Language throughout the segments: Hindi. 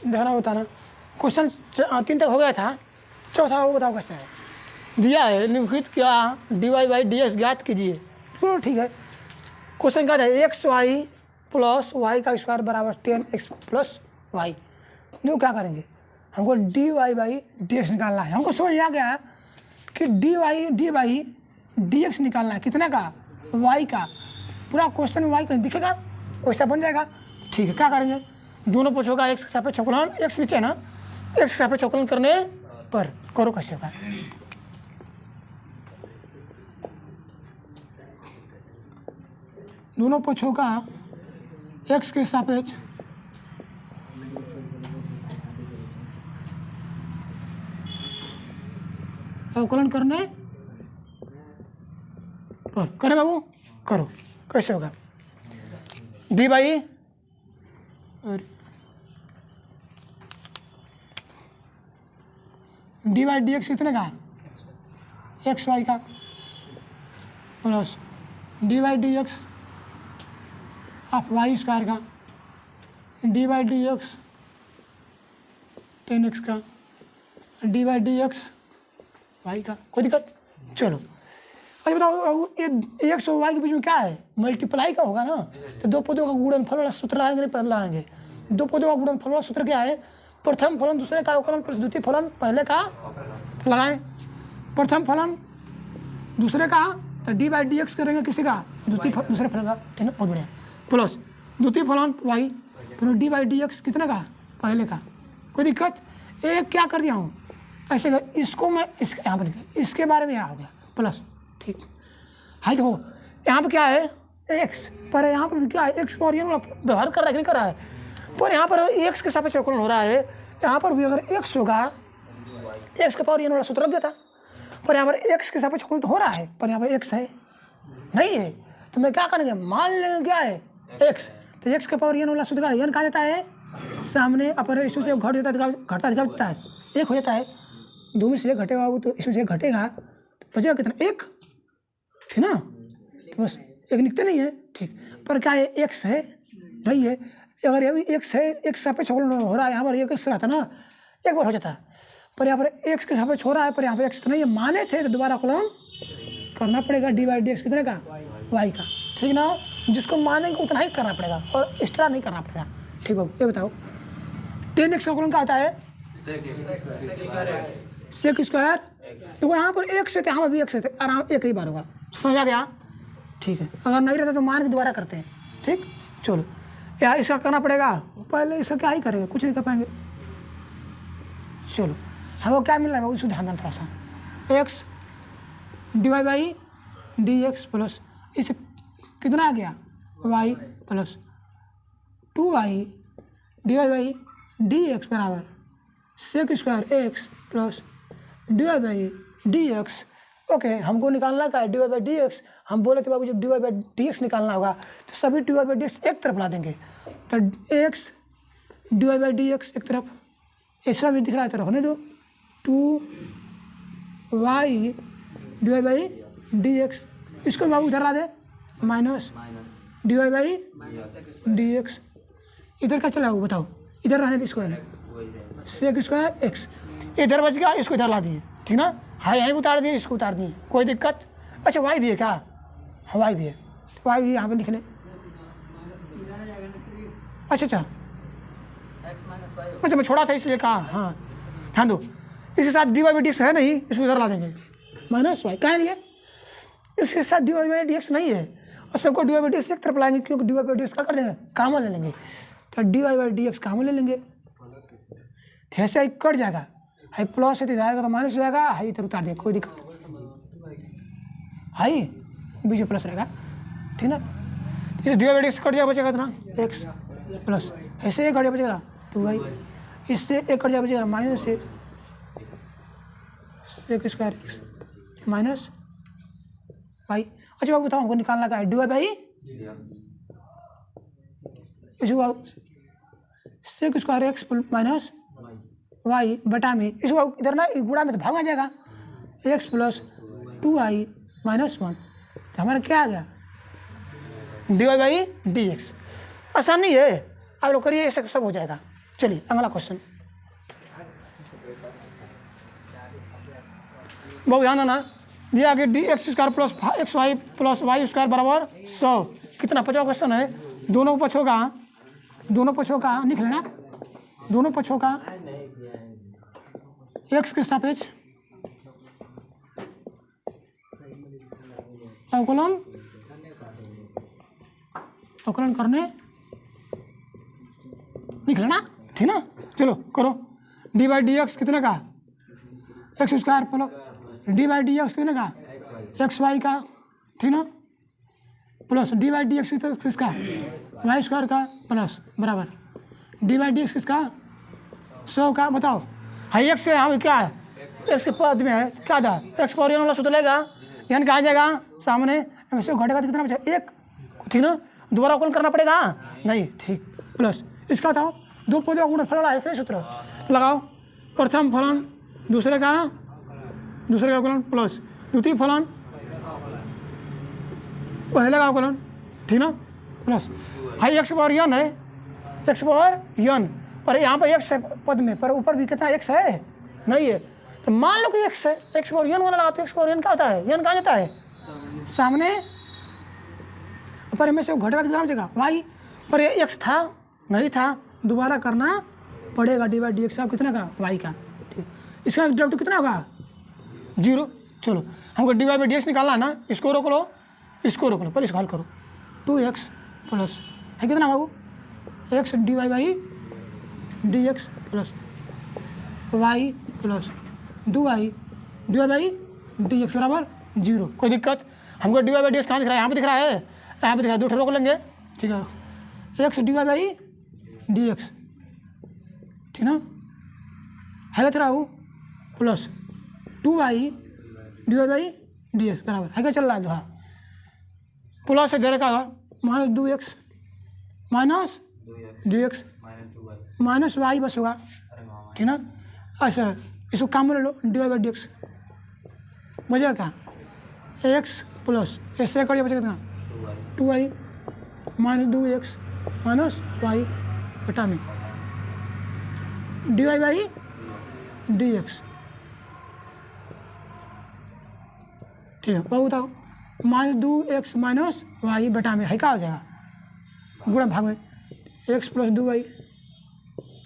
देखना होता ना। क्वेश्चन 3 तक हो गया था, चौथा वो बताओ कैसे है। दिया है निम्नलिखित क्या dy/dx ज्ञात कीजिए। चलो ठीक है। क्वेश्चन क्या है, एक्स वाई प्लस वाई का स्क्वायर बराबर 10x प्लस वाई। देखो क्या करेंगे, हमको dy/dx निकालना है। हमको समझ आ गया कि dy/dx निकालना है कितने का, y का। पूरा क्वेश्चन में y कहीं दिखेगा, वैसा बन जाएगा। ठीक है, क्या करेंगे, दोनों पक्षों का x के सापेक्ष अवकलन, x नीचे है ना, x के सापेक्ष अवकलन करने पर करो कैसे होगा। दोनों पक्षों का x के सापेक्ष अवकलन करने पर करे बाबू, करो कैसे होगा। dy/dx कितने का, एक्स वाई का plus dy/dx of y square का, dy/dx 10x का, dy/dx वाई का। कोई दिक्कत। चलो अच्छा बताओ, ये एक्स और वाई के बीच में क्या है, मल्टीप्लाई का होगा ना। तो दो पदों का गुणनफल वाला सूत्र लाएंगे, नहीं लाएंगे। दो पदों का गुणनफल वाला सूत्र क्या है, प्रथम फलन दूसरे का अवकलन प्लस द्वितीय फलन पहले का लगाएं। प्रथम फलन दूसरे का तो dy/dx करेंगे किसी का, द्वितीय दूसरे फलन का, ठीक है, बहुत बढ़िया। प्लस द्वितीय फलन वाई फिर dy/dx कितने का, पहले का। कोई दिक्कत। एक क्या कर दिया हूँ ऐसे, इसको मैं इसके यहाँ पर इसके बारे में यहाँ हो गया प्लस, ठीक। हाई देखो यहाँ पर क्या है एक्स, पर यहाँ पर क्या है एक्स पावर वाला व्यवहार कर रहा है कि नहीं कर रहा है, पर यहाँ पर एक्स के सापेक्ष अवकलन हो रहा है। यहाँ पर भी अगर एक्स होगा, एक्स का पावर वाला सूत्र लग गया था, पर यहाँ पर एक्स के सापेक्ष अवकलन तो हो रहा है, पर यहाँ पर एक्स है नहीं है। तो मैं क्या करेंगे, मान लेंगे क्या है एक्स, तो एक्स का पावर वाला सूत्र का एन कहा जाता है सामने, अपर इसमें से घट जाता है, घटता दिखता है, एक हो जाता है। दो में से एक घटेगा तो इसमें से एक घटेगा, तो बचेगा कितना, एक, ठीक ना। तो बस एक निकते नहीं है, ठीक। पर क्या है एक्स है नहीं है, अगर ये भी एक्स है, एक्स सापेक्ष अवकलन हो रहा है, यहाँ पर एक्स रहता ना, एक बार हो जाता है, पर यहाँ पर एक्स के सापेक्ष हो रहा है, पर यहाँ पर एक्स तो नहीं है, माने थे तो दोबारा अवकलन करना पड़ेगा dy/dx कितने का, वाई का, ठीक ना। जिसको मानेंगे उतना ही करना पड़ेगा और एक्स्ट्रा नहीं करना पड़ेगा, ठीक है। ये बताओ 10x का अवकलन क्या आता है, सेक स्क्वायर। देखो यहाँ पर एक से थे, यहाँ पर भी एक से थे, आराम एक ही बार होगा, समझ आ गया, ठीक है। अगर नहीं रहता तो मान के दोबारा करते हैं, ठीक। चलो यार इसका करना पड़ेगा, पहले इसका क्या ही करेंगे, कुछ नहीं कर पाएंगे। चलो हमको क्या मिल रहा है उसको ध्यान देना थोड़ा सा, एक्स dy/dx प्लस इसे कितना आ गया y प्लस 2y dy/dx बराबर sec square x plus dy/dx। Okay, हमको निकालना का है dy/dx। हम बोले थे बाबू जब dy/dx निकालना होगा तो सभी dy/dx एक तरफ ला देंगे, तो x dy/dx एक तरफ, ऐसा भी दिख रहा है तो रखने दो, 2y dy/dx, इसको बाबू उधर ला दे, माइनस dy/dx। इधर क्या चला वो बताओ, इधर रहने दे इसको, सेक स्क्वायर एक्स, इधर बच गया, इसको इधर ला दिए, ठीक ना। हाँ यहीं उतार दिए, इसको उतार दिए, कोई दिक्कत। अच्छा वाई भी है क्या, हाँ वाई भी है, तो वाई भी यहाँ पे लिख ले। अच्छा मैं छोड़ा था इसलिए कहा, हाँ ध्यान दो, इसके साथ dy/dx है नहीं, इसको इधर ला देंगे, माइनस वाई क्या है, इसके साथ dy/dx नहीं है, और सबको dy/dx एक तरफ लाएंगे, क्योंकि dy/dx क्या कर देंगे, कामन ले लेंगे, तो dy/dx कामन ले लेंगे, ऐसे ही कट जाएगा, हाई प्लस है तो जाएगा तो माइनस हो जाएगा, हाई इधर उतार दिया, कोई दिक्कत, हाई बीच में प्लस रहेगा, ठीक ना। इसे dy/dx कट जाएगा, बचेगा इतना एक्स प्लस, ऐसे एक कट जाएगा बचेगा 2y, इससे एक कट जाएगा बचेगा माइनस एक स्क्वायर एक्स माइनस वाई। अच्छा बाबू बताओ हमको निकालना का है dy/, sec square x minus y बटा में, इसको इधर ना गुणा में तो भाग आ जाएगा, एक्स प्लस 2y माइनस 1, तो हमारा क्या आ गया dy/dx। आसान नहीं है, आप लोग करिए, ऐसा सब हो जाएगा, चलिए अगला क्वेश्चन, बहुत ध्यान देना। दिया कि d x square plus x y plus y square बराबर 100। कितना 50 क्वेश्चन है। दोनों पक्षों का लिख लेना, दोनों पक्षों का एक्स के सापेक्ष अवकलन करने लिख लेना, ठीक ना। चलो करो, डी बाई डी एक्स कितने का x square plus d by d x कितने का एक्स वाई का, ठीक ना, plus d by d x किसका वाई स्क्वायर का प्लस बराबर डी बाई डी एक्स किसका 100 का। बताओ हाई एक्स से यहाँ क्या है, एक्स के पद में है क्या था, एक्स पावर एन वाला सूत्र लेगा, यानी कहाँ जाएगा सामने, ऐसे घटेगा तो कितना बचा 1, ठीक ना। दोबारा अवकलन करना पड़ेगा नहीं, ठीक। प्लस इसका बताओ दो पदों का गुणनफल है क्या सूत्र, तो लगाओ प्रथम फलन दूसरे का अवकलन प्लस द्वितीय फलन पहले का अवकलन, ठीक ना, प्लस हाई एक्स पावर यन है, एक्स पावर यन, पर यहाँ पर एक्स है पद में, पर ऊपर भी कितना एक्स है नहीं है, तो मान लो कि एक्स है, एक्स पावर यन वाला लगा तो एक्स पावर यन क्या होता है, यन कहाँ जाता है सामने, पर में से घटेगा कितना बचेगा वाई, पर ये एक्स था नहीं था, दोबारा करना पड़ेगा डी बाई डी एक्स कितना का वाई का, ठीक। इसका डेरिवेटिव कितना होगा 0। चलो हमको डी बाई डी एक्स निकालना है ना, इसको रोक लो, पर इसको हल करो 2x प्लस है कितना बाबू x d y by d x plus y plus 2y by d x बराबर 0। कोई दिक्कत, हमको d y by d x कहाँ दिख रहा है, यहाँ पे दिख रहा है, यहाँ पे दिख रहा है, दो रोक लेंगे, ठीक है। X d y by d x, ठीक ना, है क्या वो plus 2y d y by d x बराबर है क्या चल रहा है, हाँ प्लस है दे रखा होगा -2x minus d x minus y बस होगा, ठीक ना। अच्छा इसको काम ले लो d y by d x बचेगा क्या एक्स प्लस ऐसे करिए बचेगा कितना 2y -2x माइनस वाई बटा में d y by d x, ठीक है। वो बताओ -2x माइनस वाई बटा में है क्या हो जाएगा गुणा भाग में x प्लस 2y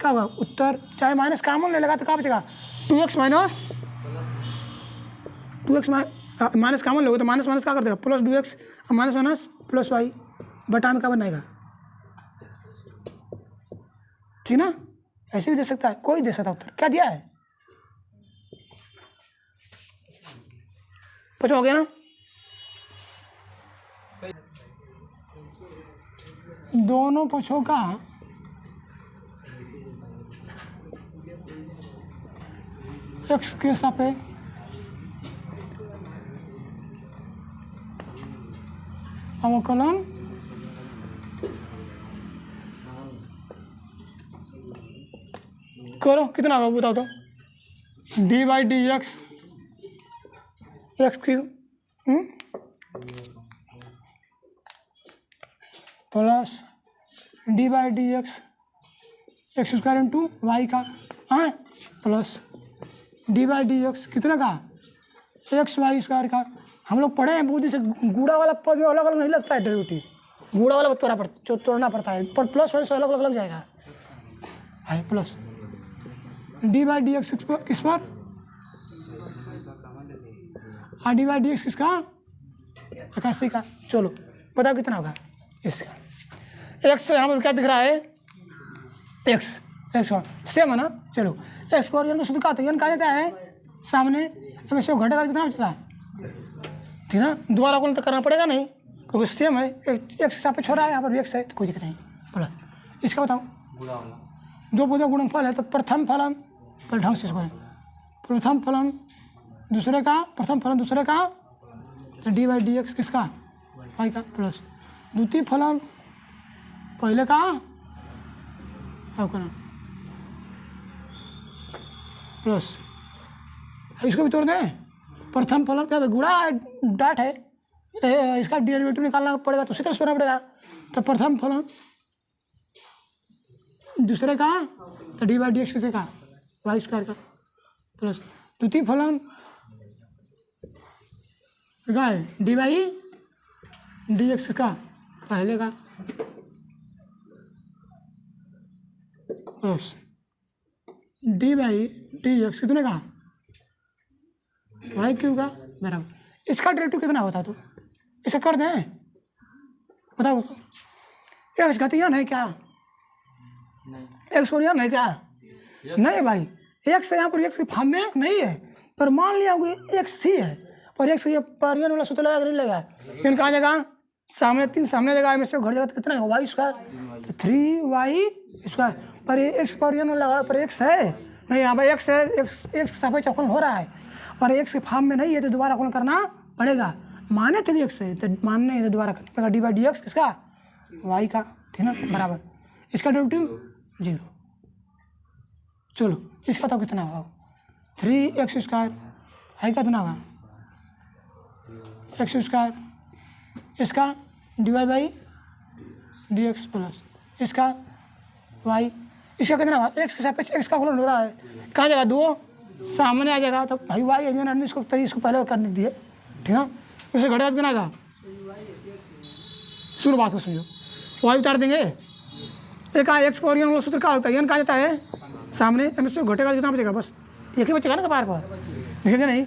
क्या होगा उत्तर, चाहे माइनस कामन ले लगा तो क्या बचेगा 2x माइनस कामन लोगे तो माइनस माइनस क्या कर देगा प्लस 2x और माइनस प्लस वाई बटा में क्या बनाएगा, ठीक ना। ऐसे भी दे सकता है, कोई दे सकता उत्तर, क्या दिया है कुछ हो गया ना। दोनों पक्षों का एक्स के सापेक्ष अवकलन करो, कितना होगा बताओ तो d by d x cube plus d by d x square into y का plus d by d x कितने का एक्स वाई स्क्वायर का। हम लोग पढ़े हैं बहुत से गुड़ा वाला पद में अलग अलग नहीं लगता है डेरिवेटिव, गुड़ा वाला तोड़ना पड़ता है, पर प्लस वाले से अलग अलग लग जाएगा है plus d by d x किस पर डी बाई डी एक्स किसका 81 का। चलो बताओ कितना होगा इसका, एक्स यहाँ पर क्या दिख रहा है एक्स सेम है ना। चलो एक्स को यन का सूत्र का यन कहा जाता है सामने, अब ऐसे घटेगा कितना बचेगा, ठीक ना। दोबारा कौन तो करना पड़ेगा नहीं क्योंकि सेम है, एक्स सापेक्ष हो रहा है, यहाँ पर भी एक्स है तो कोई दिक्कत नहीं। बोला इसका बताओ दो पदों गुणनफल है तो प्रथम फलन पर ढंग से इसको प्रथम फलन दूसरे का तो डी बाई डी एक्स किसका वाई का प्लस द्वितीय फलन पहले का अवकलन प्लस इसको भी तोड़ दें, प्रथम फलन क्या गुणा डाट है तो इसका डेरिवेटिव निकालना पड़ेगा तो उसी तरह से करना पड़ेगा, तो प्रथम फलन दूसरे का तो डी बाई डी एक्स किसे का वाई स्क्वायर का प्लस द्वितीय फलन क्या है डी बाई डी एक्स का पहले का plus d by d x कितने का वाई क्यू का बराबर। इसका डेरिवेटिव कितना होता तो इसे कर दें बताओ तो एक्स घातीय है क्या एक्स पर है क्या नहीं भाई एक्स यहाँ पर एक्स की फॉर्म में नहीं है पर मान लिया होगा एक्स ही है और एक्स ये परियन वाला सूत्र लगा नहीं लगा फिर कहाँ जगह सामने 3 सामने जगह में से घट जाएगा तो कितना है वाई स्क्वायर तो 3y स्क्वायर पर ये एक्स परियन वाला लगा पर एक्स है नहीं यहाँ पर एक्स है एक्स सापेक्ष अवकलन हो रहा है और एक्स के फॉर्म में नहीं है तो दोबारा अवकलन करना पड़ेगा माने थे एक्स है तो मानने तो दोबारा करना पड़ेगा डी बाई डी एक्स किसका वाई का ठीक ना बराबर इसका डेरिवेटिव 0। चलो इसका तो कितना होगा 3x स्क्वायर है कितना होगा एक्स स्क्वायर इसका d y by d x plus इसका वाई इसका कितना होगा एक्स के सापेक्ष एक्स का अवकलन हो रहा है कहाँ जाएगा 2 सामने आ जाएगा तो भाई वाई इंजन इसको पहले करने दिए ठीक ना उसे घटेगा कितना आएगा सुनो बात को समझो वाई उतार देंगे एक एक्स का और सूत्र क्या होता है एन कहा जाता है सामने एम से घटेगा कितना बचेगा बस एक ही बचेगा ना कपार पर लिखेंगे नहीं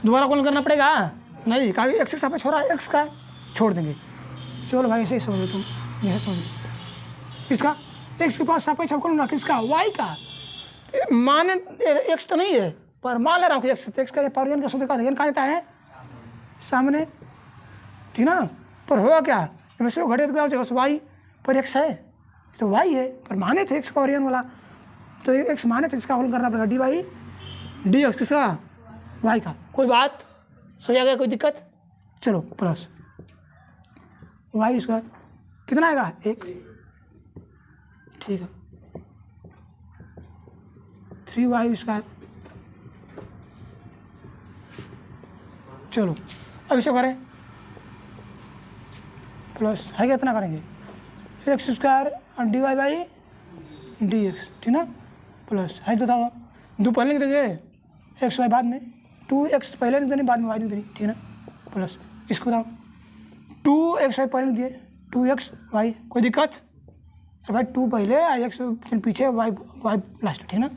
दोबारा कॉल करना पड़ेगा नहीं कहा एक्स के सापेक्ष हो रहा है एक्स का छोड़ देंगे चलो भाई ऐसे ही समझो तुम जैसे समझो इसका एक्स के पास सापेक्ष अवकलन किसका वाई का माने एक्स तो नहीं है पर मान ले रहा हूँ कि एक्स का पावर एन का सूत्र का एन कहा जाता है सामने ठीक ना पर होगा क्या एम से घटे तो वाई पर एक्स है तो वाई है पर माने थे एक्स पावर एन वाला तो एक्स माने थे इसका अवकलन करना पड़ेगा डी बाई डी एक्स किसका वाई का कोई बात समझ आ गया कोई दिक्कत चलो प्लस वाई स्क्वायर कितना आएगा 1 ठीक है 3y स्क्वायर चलो अब इसे करें प्लस है कितना करेंगे एक्स स्क्वायर और d y by d x ठीक ना प्लस है तो था 2 पहले लिख देंगे एक्स वाई बाद में 2x पहले लिख देनी बाद में वाई लिख देनी ठीक है ना प्लस इसको बताओ 2x वाई पहले लिख दिए 2x वाई कोई दिक्कत अरे भाई 2 पहले एक्स पीछे वाई वाई लास्ट ठीक ना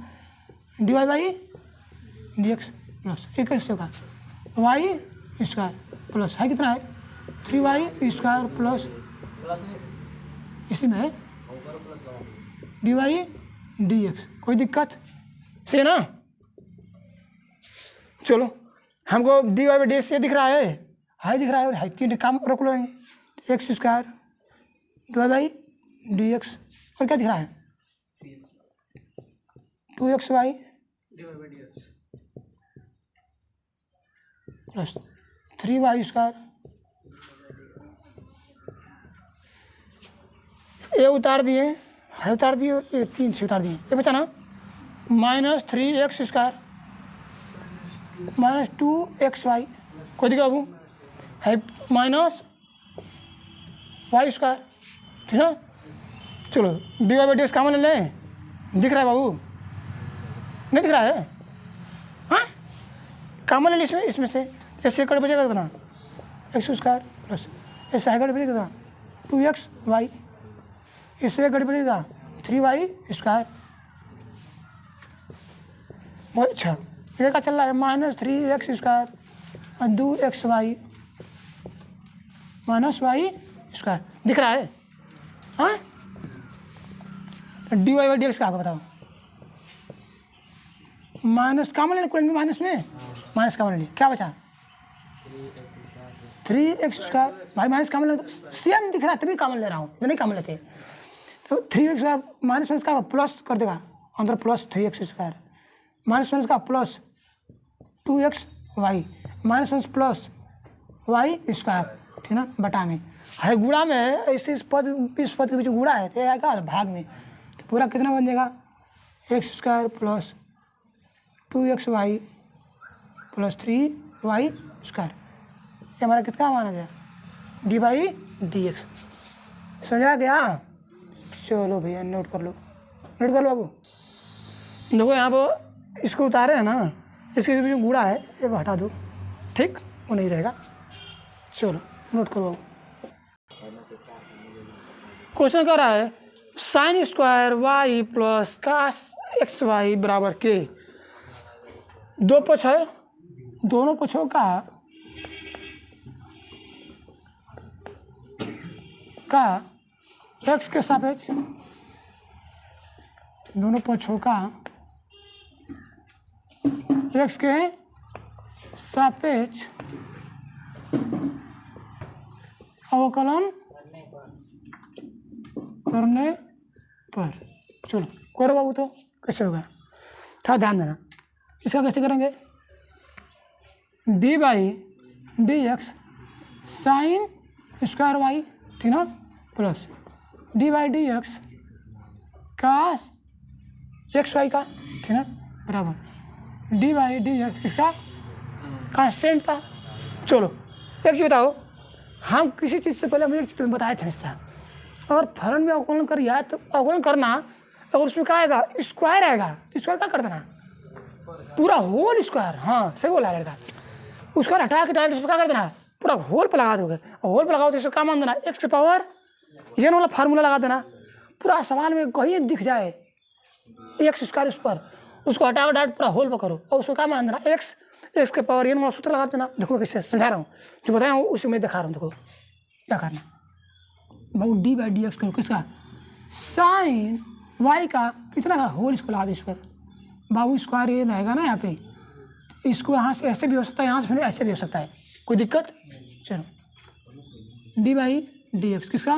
d y by d x plus एक कैसे होगा वाई स्क्वायर प्लस है कितना है 3y स्क्वायर प्लस इसी में है डी वाई डी एक्स कोई दिक्कत से ना चलो हमको d y by d x ये दिख रहा है दिख रहा है और 3 काम रोक लेंगे x square d y by d x और क्या दिख रहा है 2xy प्लस 3y स्क्वायर ये उतार दिए है उतार दिए और ये 3 से उतार दिए ये बचा ना -3x स्क्वायर -2xy कोई दिक्कत बाबू है -y स्क्वायर ठीक है चलो d y by d x common ले लें दिख रहा है बाबू नहीं दिख रहा है हाँ कॉमन ले ली इसमें से ऐसे कट बचेगा कितना एक्स स्क्वायर प्लस ऐसे कट बचेगा कितना 2xy इससे कट बचेगा 3y स्क्वायर बहुत अच्छा ये क्या चल रहा है -3x स्क्वायर और 2xy -y स्क्वायर दिख रहा है हाँ d y by d x का बताओ माइनस कॉमन ले कोई माइनस में माइनस कॉमन ले क्या बचा 3x स्क्वायर भाई माइनस कॉमन ले तो सेम दिख रहा है तभी कॉमन ले रहा हूँ जो नहीं कॉमन लेते तो 3x स्क्वायर माइनस का प्लस कर देगा अंदर प्लस 3x स्क्वायर माइनस का plus 2xy minus plus y square ठीक ना बटा में है गुणा में ऐसे इस पद के बीच गुणा है तो क्या भाग में तो पूरा कितना बन जाएगा x square plus 2xy plus 3y square ये हमारा कितना माना गया डी बाई डी एक्स समझा गया चलो भैया नोट कर लो बाबू देखो यहाँ पर इसको उतारे हैं ना, इसके जो गुड़ा है ये हटा दो, ठीक, वो नहीं रहेगा। चलो नोट करो। क्वेश्चन कर रहा है sine square y plus cos x y बराबर के। दो पक्ष है, दोनों पक्षों का एक्स के सापेक्ष, दोनों पक्षों का एक्स के सापेक्ष अवकलन करने पर। चलो करो बाबू, तो कैसे होगा थोड़ा ध्यान देना। इसका कैसे करेंगे, d by d x sine square y, ठीक ना, plus d by d x cos x y का, ठीक ना, बराबर डी बाई डी एक्स इसका कांस्टेंट का। चलो एक चीज बताओ, हम किसी चीज़ से पहले हम एक चीज़ तुम्हें बताए थे हिस्सा, अगर फलन में अवकलन करिए तो अवकलन करना, अगर उसमें क्या आएगा स्क्वायर आएगा तो स्क्वायर क्या कर देना, पूरा होल स्क्वायर, हाँ सही बोला लड़का, उसको हटा के डायरेक्ट क्या कर देना, पूरा होल पर लगा दोगे, और होल पर लगाओ तो इसको क्या मान देना, एक्स की पावर ये वाला फार्मूला लगा देना, पूरा सवाल में कहीं दिख जाए एक्स स्क्वायर उस पर, उसको हटा के डायरेक्ट पूरा होल पर करो और उसको क्या मान देना, एक्स के पावर ये वाला सूत्र लगा देना। देखो कैसे समझा रहा हूँ, जो बताया हूँ उसी में दिखा रहा हूँ। देखो क्या करना, भाई डी बाई डी एक्स करो, किसका, साइन वाई का कितना का होल, इसको लगा दो इस पर, बाबू स्क्वायर ये रहेगा ना यहाँ पे, इसको यहाँ से ऐसे भी हो सकता है, यहाँ से फिर ऐसे भी हो सकता है, कोई दिक्कत। चलो डी बाई डी एक्स किसका,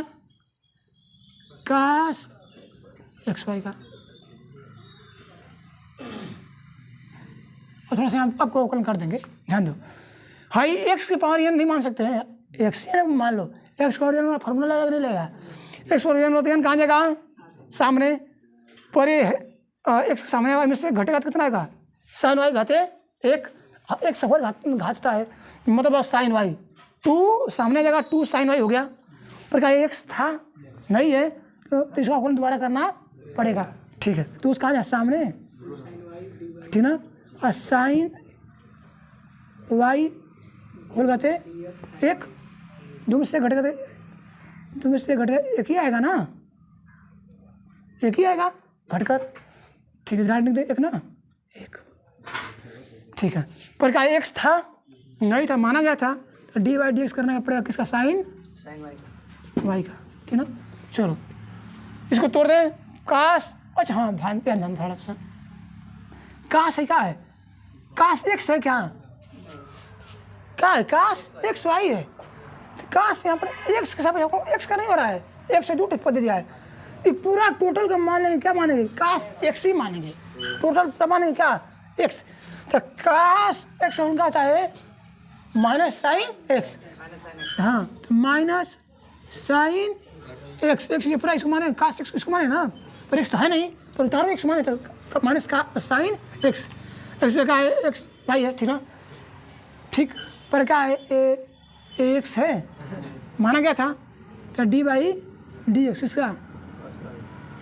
कास एक्स वाई का, और थोड़ा सा हम आपको अवकलन कर देंगे, ध्यान दो। हाई एक्स की पावर एन नहीं मान सकते हैं, एक्स एन मान लो, एक्स पावर एन फार्मूला लगा नहीं लेगा, एक्स पावर एन एन कहाँ जाएगा, सामने पर एक्स के सामने वाई में से घटेगा तो कितना आएगा, साइन वाई घाते एक सफर घातता है, मतलब साइन वाई, टू सामने जगह टू साइन वाई हो गया, पर क्या एक्स था नहीं है तो इसका अवकलन दोबारा करना पड़ेगा, ठीक है। तो उसका कहाँ सामने, ठीक ना, और साइन वाई बोल गाते एक, दो में से घटेगा, दो में से घटेगा एक ही आएगा ना, एक ही आएगा घटकर, ठीक है, ध्यान दे एक ना एक, ठीक है। पर क्या एक्स था नहीं था, माना गया था, तो डी बाई डी एक्स करना पड़ेगा किसका, साइन वाई का, ठीक ना। चलो इसको तोड़ दें, कास, अच्छा हाँ ध्यान थोड़ा सा, कास है क्या है, कास एक्स है क्या है, कास एक्स वाई है, तो कास यहाँ पर एक्स के साथ एक्स का नहीं हो रहा है, एक्स से 2 पद दिया है, ये पूरा टोटल का मान लेंगे, क्या मानेंगे, कास एक्स ही मानेंगे, टोटल क्या मानेंगे, क्या एक्स, तो कास एक्स उनका आता है माइनस साइन एक्स, हाँ तो माइनस साइन एक्स, एक्स ये पूरा इसको माने, कास एक्स इसको माने ना, पर एक्स तो है नहीं, पर उतारो एक्स माने तो माइनस का साइन एक्स, एक्स का है एक्स वाई है, ठीक ना, ठीक, पर क्या है ए एक्स है माना गया था, तो डी बाई डी एक्स इसका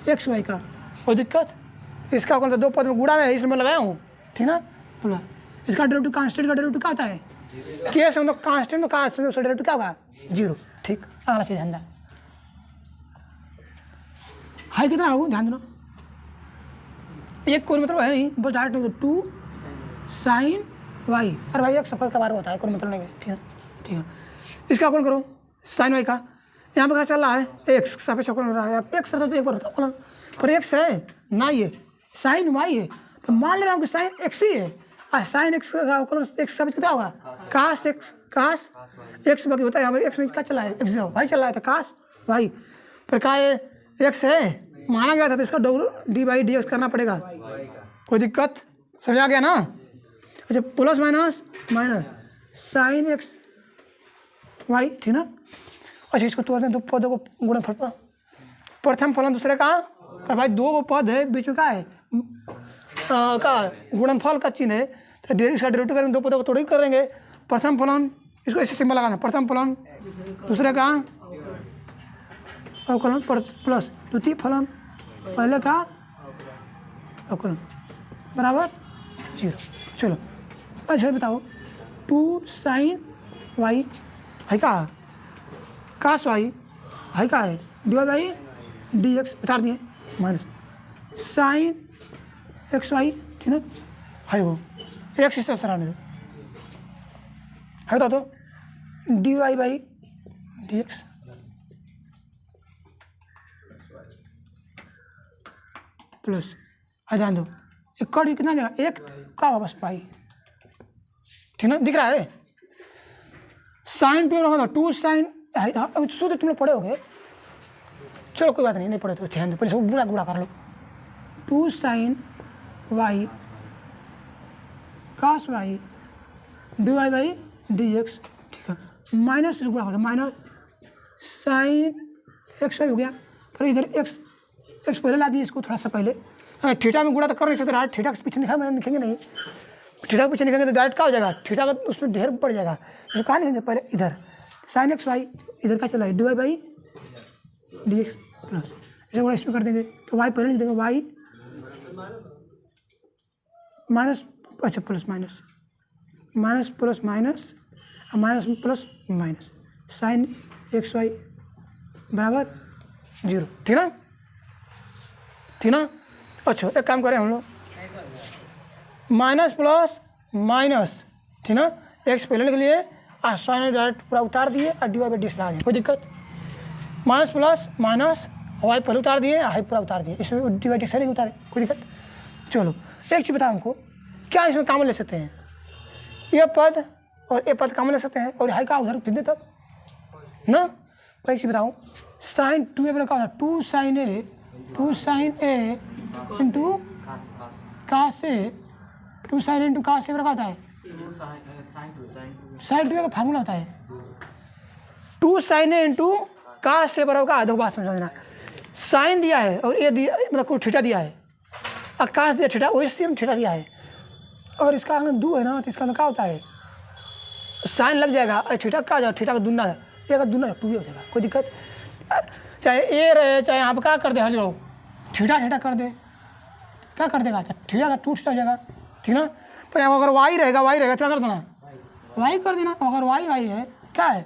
एक्स वाई का, कोई दिक्कत, इसका कौन सा दो पद में गुड़ा में इसमें लगाया हूँ, ठीक ना, बोला इसका डेरिवेटिव कांस्टेंट का डेरिवेटिव क्या आता है, केस मतलब कांस्टेंट में कांस्टेंट उसका डेरिवेटिव क्या होगा, 0, ठीक। अगला चीज ध्यान, हाई कितना होगा ध्यान देना, एक कोई मतलब है नहीं, बस डायरेक्ट 2 साइन वाई, अरे भाई एक सफर का बार होता है, कोई मतलब नहीं है, ठीक है, ठीक है। इसका अवकलन करो साइन वाई का, यहाँ पे क्या चल रहा है, एक्स सापेक्ष अवकलन हो रहा है, एक्स रहता तो एक बार होता अवकलन, पर एक्स है ना, ये साइन वाई है, तो मान ले रहा हूँ कि साइन एक्स ही है, और साइन एक्स का अवकलन एक्स सापेक्ष कितना होगा, कास एक्स बाकी होता है, यहाँ पर एक्स क्या चला है, एक्स वाई चल रहा है, तो कास वाई, पर क्या है एक्स है माना गया था, तो इसका डी बाई डी एक्स करना पड़ेगा, कोई दिक्कत, समझ आ गया ना। अच्छा plus minus minus sine x y, ठीक ना। अच्छा इसको तोड़ते हैं, दो पदों को गुणनफल पर, प्रथम फलन दूसरे का भाई 2 पद है, बीच में क्या है का गुणनफल का चिन्ह है, तो इसका डेरिवेटिव करेंगे, 2 पदों को तोड़ करेंगे, प्रथम फलन इसको ऐसे सिंबल लगाना, प्रथम फलन दूसरे का अवकलन प्लस द्वितीय फलन पहले का अवकलन, बराबर 0। चलो अच्छा बताओ 2 साइन वाई है क्या कास वाई है क्या है डिवाइड बाई डी एक्स उतार दिए माइनस साइन एक्स वाई ठीक ना है वो एक्स इस तरह से रहने दो है बता तो d y by d x plus जान दो एक कट कितना देगा एक का वापस पाई ठीक ना दिख रहा है साइन 2 रखा था 2 साइन सूत्र तुम लोग पढ़े होगे चलो कोई बात नहीं पढ़े तो ध्यान दो पहले सब बुरा गुड़ा कर लो 2 sine y cos y d y by d x ठीक है माइनस गुड़ा कर लो माइनस साइन एक्स वाई हो गया फिर इधर एक्स पहले ला दिए इसको थोड़ा सा पहले थीटा में गुणा तो कर नहीं सकते डायरेक्ट थीटा के पीछे लिखेंगे नहीं थीटा के पीछे लिखेंगे तो डायरेक्ट क्या हो जाएगा थीटा का उसमें ढेर पड़ जाएगा उसको कहाँ लिखेंगे पहले इधर साइन एक्स वाई इधर क्या चला है d y by d x plus इसे गुणा इसमें कर देंगे तो वाई पहले लिख देंगे वाई माइनस अच्छा plus minus minus plus minus minus plus minus sine x y बराबर 0 ठीक ना ठीक ना अच्छा एक काम करें हम लोग माइनस प्लस माइनस ठीक ना एक्स पहले के लिए साइन डायरेक्ट पूरा उतार दिए और d y by d x लगा दिए कोई दिक्कत माइनस प्लस माइनस वाई पहले उतार दिए हाई पूरा उतार दिए इसमें डी वाई डी एक्स नहीं उतारे कोई दिक्कत चलो एक चीज़ बताओ हमको क्या इसमें कामन ले सकते हैं ये पद और ये पद कामन ले सकते हैं और हाई का उधर फिर दे तब ना एक चीज़ बताऊँ साइन 2 ए का होता है 2 साइन ए इंटू कास ए 2 साइन इंटू कास ए होता है साइन 2 का फार्मूला होता है 2 साइन ए इंटू कास ए बराबर का दो बात समझना साइन दिया है और ये दिया मतलब कोई थीटा दिया है और कास दिया थीटा वही सेम थीटा दिया है और इसका अगर 2 है ना तो इसका क्या होता है साइन लग जाएगा और थीटा क्या हो जाएगा थीटा का दुना है ये अगर दुना 2 हो जाएगा कोई दिक्कत चाहे ए रहे चाहे आप क्या कर दे हर जगह थीटा कर दे क्या कर देगा थीटा का 2 थीटा हो जाएगा ठीक ना पर अगर वाई रहेगा क्या कर देना वाई कर देना अगर वाई है क्या है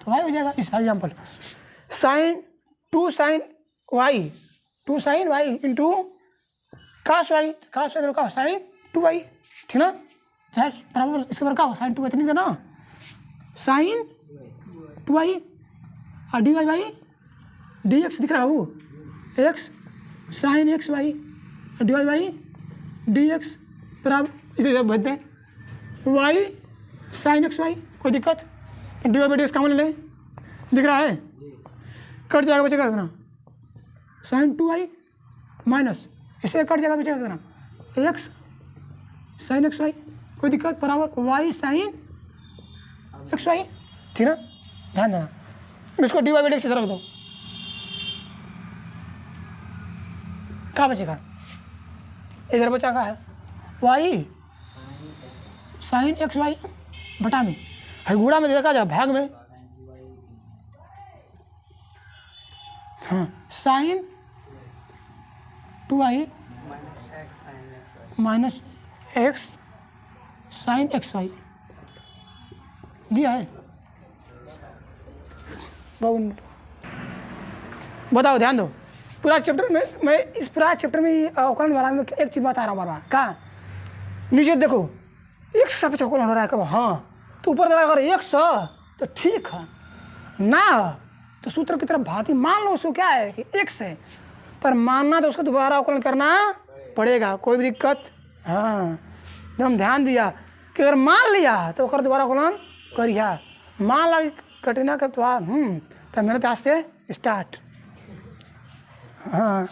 तो वाई हो जाएगा इस example sine 2 sine y into cos y का साइन 2 वाई ठीक ना बराबर इसके बराबर क्या हो साइन 2 इतनी देना साइन 2 वाई और d y by d x दिख रहा हो x sine x y d y by d x बराबर इसे भेज दें वाई साइन एक्स वाई कोई दिक्कत d y by d x common ले दिख रहा है कट जाएगा बचेगा कितना साइन 2 वाई माइनस इसे कट जाएगा बचेगा कितना एक्स साइन एक्स वाई कोई दिक्कत बराबर वाई साइन एक्स वाई ठीक ना ध्यान देना इसको d y by d x इधर रख दो क्या बचेगा इधर बचा का है वाई साइन एक्स वाई बटा में है गुणा में देखा जाए भाग में हाँ sine 2 y minus x sine x y दिया है बताओ ध्यान दो पूरा चैप्टर में मैं इस पूरा चैप्टर में अवकलन वाला में एक चीज़ बता रहा हूँ बार कहाँ नीचे देखो एक सब अवकलन हो रहा है कब हाँ तो ऊपर दबा अगर 100 तो ठीक है ना तो सूत्र की तरफ भांति मान लो उसको क्या है कि x है पर मानना तो उसको दोबारा अवकलन करना पड़ेगा कोई भी दिक्कत हाँ एकदम ध्यान दिया कि अगर मान लिया तो अगर दोबारा अवकलन करिया मान ला कठिना का तो मेहनत आज से स्टार्ट हाँ